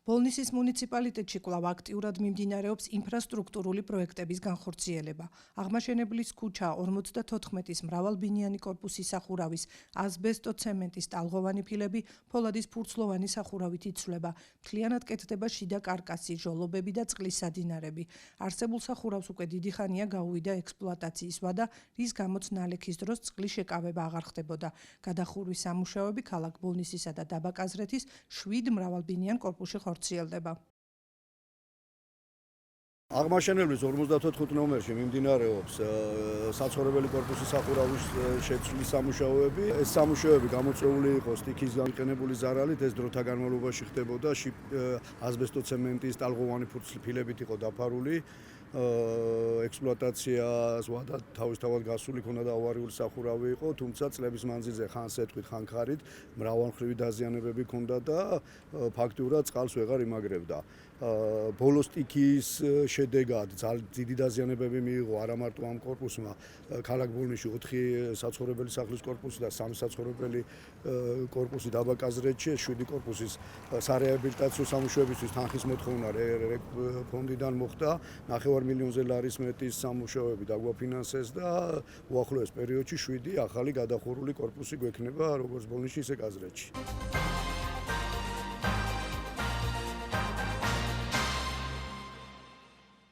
ბოლნისის მუნიციპალიტეტში კვლავ აქტიურად მიმდინარეობს ინფრასტრუქტურული პროექტების განხორციელება. აღმაშენებლის ქუჩა 54-ის მრავალბინიანი კორპუსის სახურავის ასბესტოცემენტის ტალღოვანი ფილები ფოლადის ფურცლოვანი სახურავით იცვლება. მთლიანად კეთდება შიდა კარკასი, ჟოლობები და წყლის სადინარები. არსებულ სახურავს უკვე დიდი ხანია გაუვიდა ექსპლუატაციის ვადა, რის გამოც ნალექის დროს წყლის შეკავება აღარ ხდებოდა. გადახურვის სამუშაოები ქალაქ ბოლნისისა და დაბა-კაზრეთის 7 მრავალბინიან კორპუსში ხორციელდება. აღმაშენებლის 54 ნომერში მიმდინარეობს საცხოვრებელი კორპუსის სახურავის შეცვლის სამუშაოები. ეს სამუშაოები გამოწვეული იყო სტიქის გამოყენებული ზარალით, ეს დროთა განმავლობაში ხდებოდა ასბესტოცემენტის ტალღოვანი ფილებით იყო დაფარული. ექსპლუატაციას ვადა თავისთავად გასული ქონდა და ავარიული სახურავი იყო, თუმცა წლების მანძილზე ხან სეტყვით, ხან ხარით მრავალმხრივი დაზიანებები ჰქონდა და ფაქტიურად წყალს ვეღარ იმაგრებდა. ბოლო სტიქის შედეგად დიდი დაზიანებები მიიღო არა მარტო ამ კორპუსმა, ქალაქ ბოლნისში 4 საცხოვრებელი სახლის კორპუსი და 3 საცხოვრებელი კორპუსი დაბა-კაზრეთში, 7 კორპუსის სარეაბილიტაციო სამუშაოებისთვის თანხის მოთხოვნა ფონდიდან მოხდა. 9 მილიონზე ლარის მეტის სამუშაოები დაგვაფინანსეს და უახლოეს პერიოდში 7 ახალი გადახურული კორპუსი გვექნება როგორც ბოლნისში, ისე კაზრეთში.